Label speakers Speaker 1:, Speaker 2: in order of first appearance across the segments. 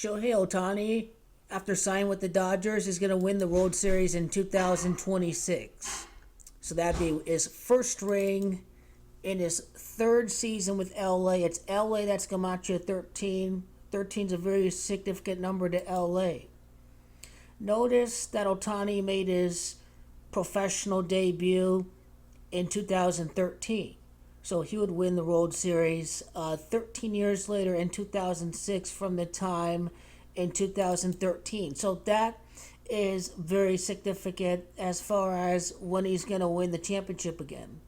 Speaker 1: Shohei Ohtani, after signing with the Dodgers, is going to win the World Series in 2026. So that'd be his first ring in his third season with LA. It's LA that's Gamacho 13. 13 is a very significant number to LA. Notice that Ohtani made his professional debut in 2013. So he would win the World Series 13 years later in 2006 from the time in 2013. So that is very significant as far as when he's going to win the championship again.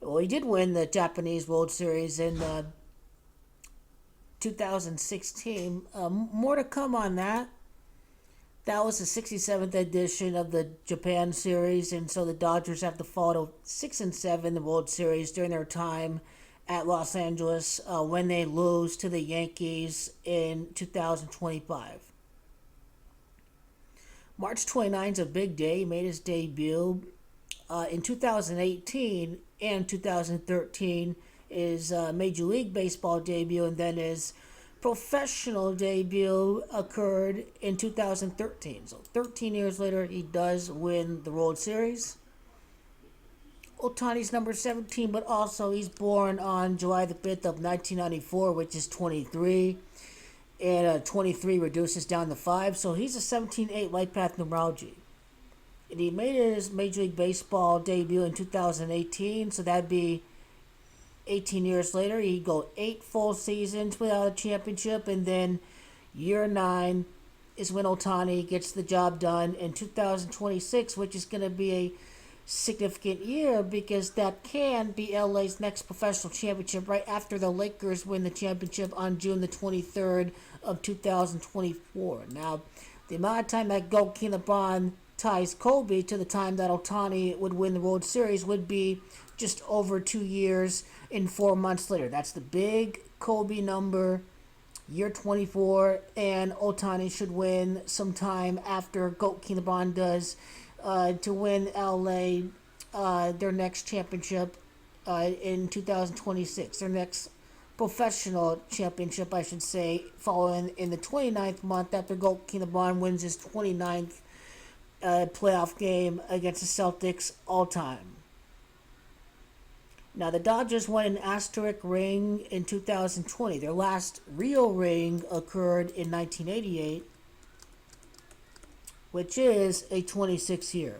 Speaker 1: Well, he did win the Japanese World Series in 2016. More to come on that. That was the 67th edition of the Japan Series, and so the Dodgers have to fall to 6-7 in the World Series during their time at Los Angeles when they lose to the Yankees in 2025. March 29th is a big day. He made his debut in 2018 and 2013. His Major League Baseball debut, and then his professional debut occurred in 2013. So 13 years later, he does win the World Series. Ohtani's number 17, but also he's born on July the 5th of 1994, which is 23. And 23 reduces down to 5, so he's a 17-8 lifepath numerology. And he made his Major League Baseball debut in 2018, so that'd be 18 years later. He'd go 8 full seasons without a championship, and then year 9 is when Ohtani gets the job done in 2026, which is going to be a significant year because that can be LA's next professional championship right after the Lakers win the championship on June the 23rd of 2024. Now, the amount of time that GOAT King LeBron ties Kobe to the time that Ohtani would win the World Series would be just over 2 years and 4 months later. That's the big Kobe number, year 24, and Ohtani should win sometime after GOAT King LeBron does to win LA their next championship in 2026. Their next professional championship, I should say, following in the 29th month after GOAT King LeBron wins his 29th playoff game against the Celtics all time. Now, the Dodgers won an asterick ring in 2020. Their last real ring occurred in 1988, which is a 26 year.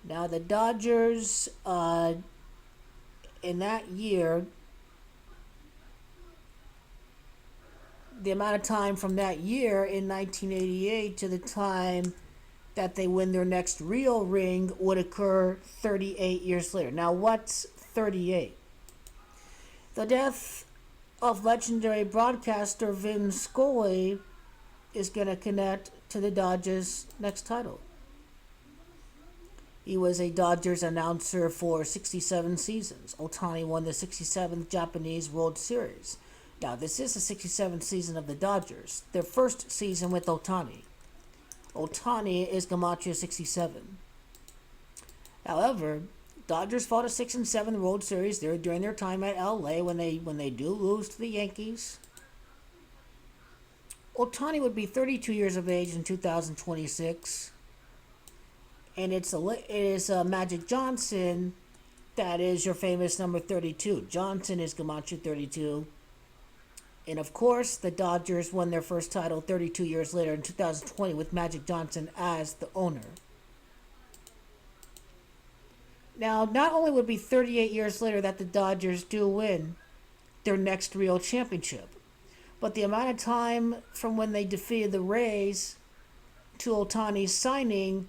Speaker 1: Now, the Dodgers, in that year, the amount of time from that year in 1988 to the time that they win their next real ring would occur 38 years later. Now, what's 38? The death of legendary broadcaster Vin Scully is going to connect to the Dodgers' next title. He was a Dodgers announcer for 67 seasons. Ohtani won the 67th Japanese World Series. Now, this is the 67th season of the Dodgers, their first season with Ohtani. Ohtani is Gamacho 67. However, Dodgers fought a 6-7 World Series there during their time at LA when they do lose to the Yankees. Ohtani would be 32 years of age in 2026, and it is Magic Johnson that is your famous number 32. Johnson is Gamacho 32. And of course, the Dodgers won their first title 32 years later in 2020 with Magic Johnson as the owner. Now, not only would it be 38 years later that the Dodgers do win their next real championship, but the amount of time from when they defeated the Rays to Ohtani's signing,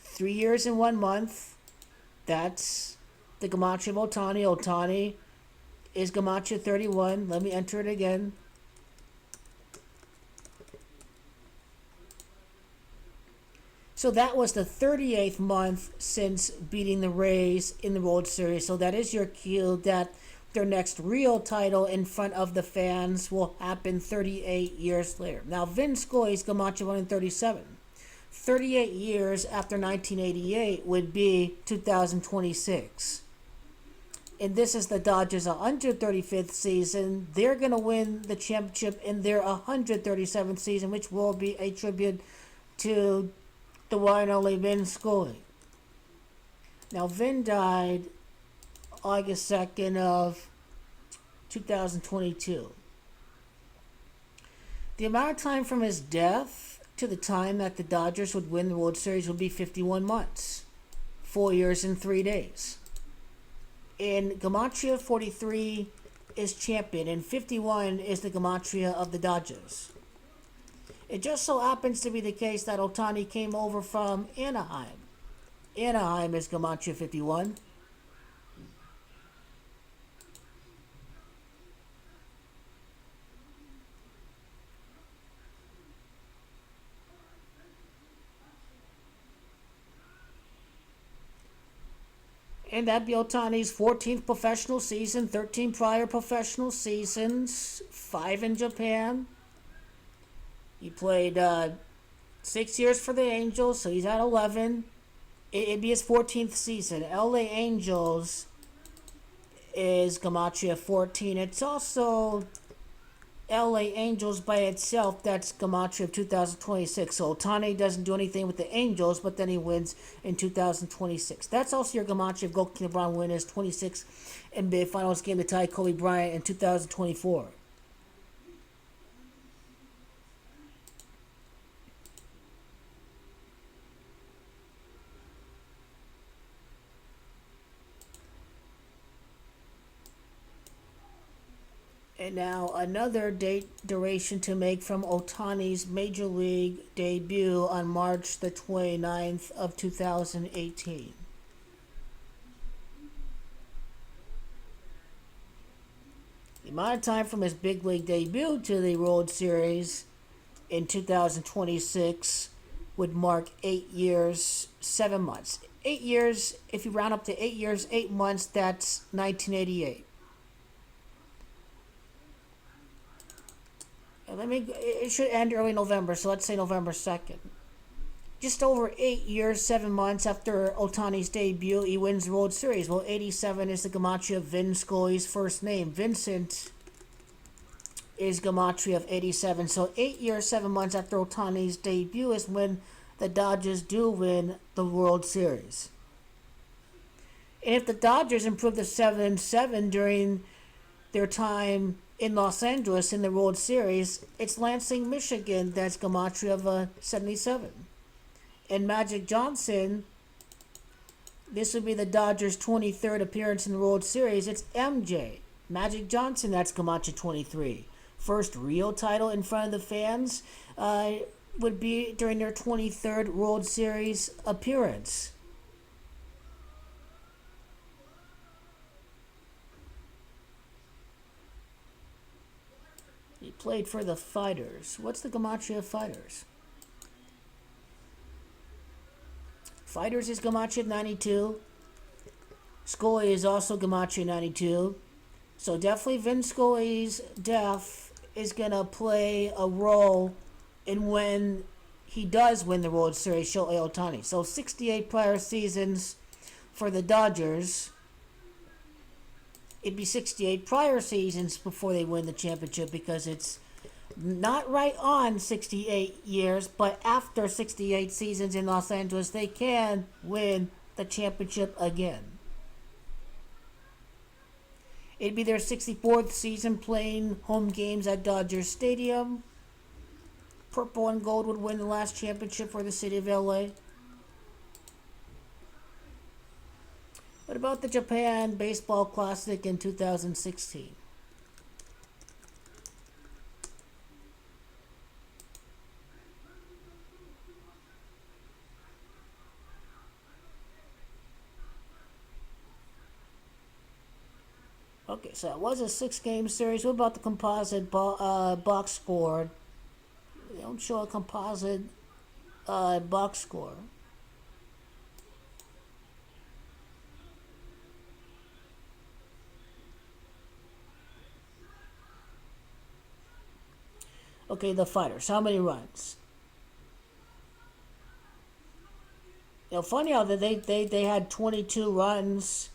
Speaker 1: 3 years and 1 month, that's the Gamacho of Ohtani. Ohtani is Gamacho 31. Let me enter it again. So that was the 38th month since beating the Rays in the World Series. So that is your cue that their next real title in front of the fans will happen 38 years later. Now, Vin Scully's Gamacho 137. 38 years after 1988 would be 2026. and this is the Dodgers' 135th season. They're going to win the championship in their 137th season, which will be a tribute to the one and only Vin Scully. Now, Vin died August 2nd of 2022. The amount of time from his death to the time that the Dodgers would win the World Series would be 51 months, 4 years and 3 days. In Gematria, 43 is champion, and 51 is the Gematria of the Dodgers. It just so happens to be the case that Ohtani came over from Anaheim. Anaheim is Gematria 51. And that'd be Ohtani's 14th professional season, 13 prior professional seasons, 5 in Japan. He played 6 years for the Angels, so he's at 11. It'd be his 14th season. LA Angels is Gematria 14. It's also LA Angels by itself, that's Gematria of 2026. So Ohtani doesn't do anything with the Angels, but then he wins in 2026. That's also your Gematria of GOAT King LeBron winners, 26 NBA Finals game to tie Kobe Bryant in 2024. And now another duration to make from Ohtani's Major League debut on March the 29th of 2018. The amount of time from his big league debut to the World Series in 2026 would mark 8 years, 7 months. 8 years, if you round up to 8 years, 8 months, that's 1988. It should end early November, so let's say November 2nd. Just over 8 years, 7 months after Ohtani's debut, he wins the World Series. Well, 87 is the Gematria of Vin Scully's first name. Vincent is Gematria of 87. So 8 years, 7 months after Ohtani's debut is when the Dodgers do win the World Series. And if the Dodgers improve to 7-7 during their time in Los Angeles in the World Series, it's Lansing, Michigan that's Gematria of 77. And Magic Johnson, this would be the Dodgers' 23rd appearance in the World Series. It's MJ. Magic Johnson, that's Gematria 23. First real title in front of the fans would be during their 23rd World Series appearance. He played for the Fighters. What's the Gematria of Fighters? Fighters is Gematria 92. Scully is also Gematria 92. So definitely Vin Scully's death is going to play a role in when he does win the World Series, Shohei Ohtani. So 68 prior seasons for the Dodgers. It'd be 68 prior seasons before they win the championship, because it's not right on 68 years, but after 68 seasons in Los Angeles, they can win the championship again. It'd be their 64th season playing home games at Dodger Stadium. Purple and gold would win the last championship for the city of LA. What about the Japan Baseball Classic in 2016? Okay, so it was a 6-game series. What about the composite box score? They don't show a composite box score. Okay, the Fighters. How many runs? You know, funny how they had 22 runs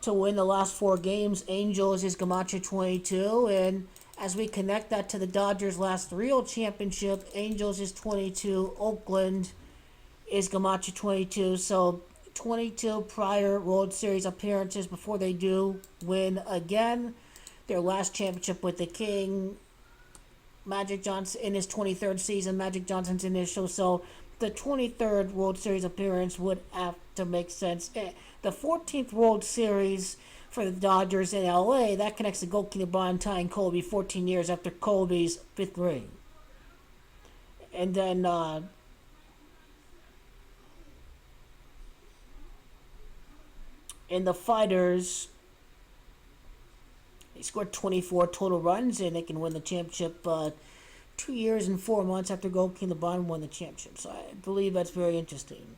Speaker 1: to win the last 4 games. Angels is Gamache 22, and as we connect that to the Dodgers' last real championship, Angels is 22, Oakland is Gamache 22. So 22 prior World Series appearances before they do win again. Their last championship with the King, Magic Johnson in his 23rd season, Magic Johnson's initial. So the 23rd World Series appearance would have to make sense. The 14th World Series for the Dodgers in LA, that connects to GOAT King LeBron tying Kobe 14 years after Kobe's 5th ring. And then in the Fighters, they scored 24 total runs, and they can win the championship 2 years and 4 months after GOAT King LeBron won the championship. So I believe that's very interesting.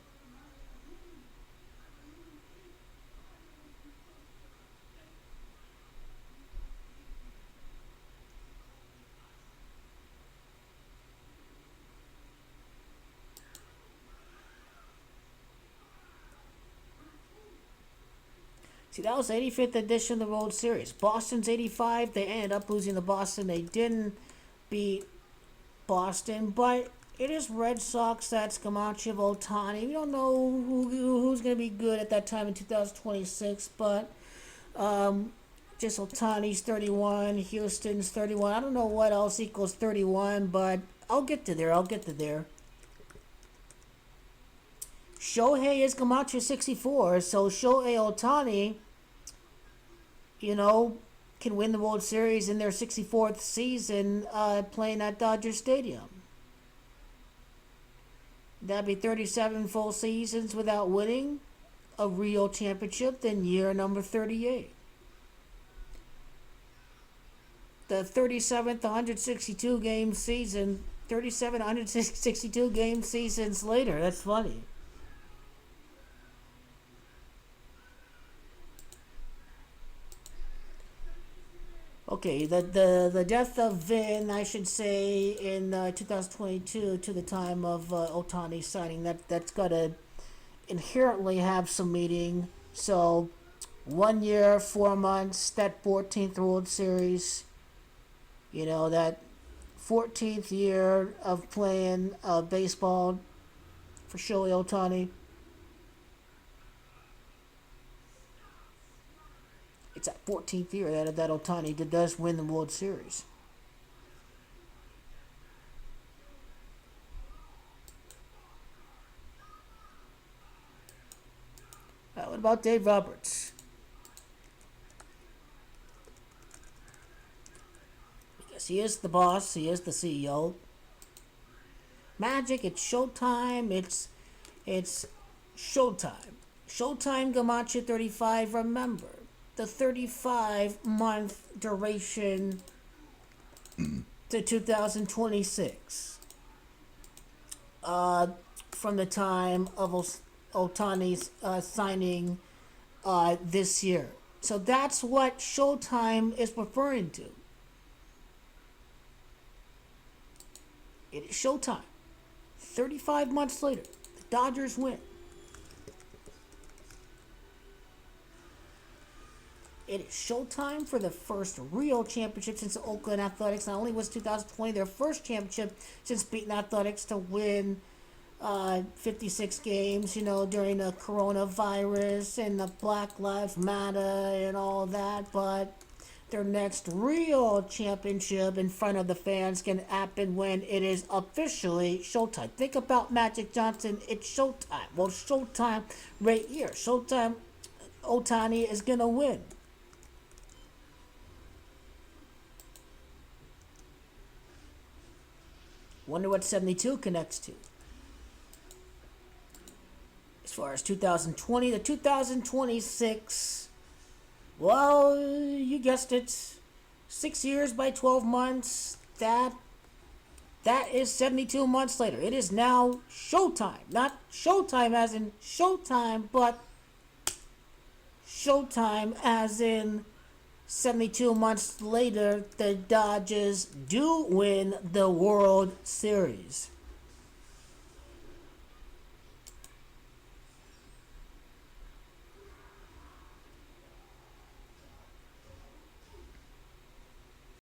Speaker 1: See, that was the 85th edition of the World Series. Boston's 85. They ended up losing to Boston. They didn't beat Boston, but it is Red Sox. That's Camacho, Ohtani. We don't know who's going to be good at that time in 2026, but just Ohtani's 31, Houston's 31. I don't know what else equals 31, but I'll get to there. Shohei is Camacho 64, so Shohei Ohtani, can win the World Series in their 64th season playing at Dodger Stadium. That'd be 37 full seasons without winning a real championship, then year number 38. The 37th 162 game season, 37 162 game seasons later. That's funny. Okay, the death of Vin, I should say, in 2022 to the time of Ohtani signing, that's got to inherently have some meaning. So 1 year, 4 months, that 14th World Series, that 14th year of playing baseball for Shohei Ohtani. It's that 14th year that Ohtani does win the World Series. What about Dave Roberts? Because he is the boss, he is the CEO. Magic, it's SHOtime, it's SHOtime. SHOtime Gamache 35, remember. The 35-month duration to 2026 from the time of Ohtani's signing this year. So that's what SHOtime is referring to. It is SHOtime. 35 months later, the Dodgers win. It is SHOtime for the first real championship since the Oakland Athletics. Not only was 2020 their first championship since beating Athletics to win 56 games, during the coronavirus and the Black Lives Matter and all that, but their next real championship in front of the fans can happen when it is officially SHOtime. Think about Magic Johnson, it's SHOtime. Well, SHOtime right here. SHOtime, Ohtani is going to win. Wonder what 72 connects to. As far as 2020 to 2026, well, you guessed it. 6 years by 12 months. That is 72 months later. It is now SHOtime. Not SHOtime as in SHOtime, but SHOtime as in 72 months later, the Dodgers do win the World Series.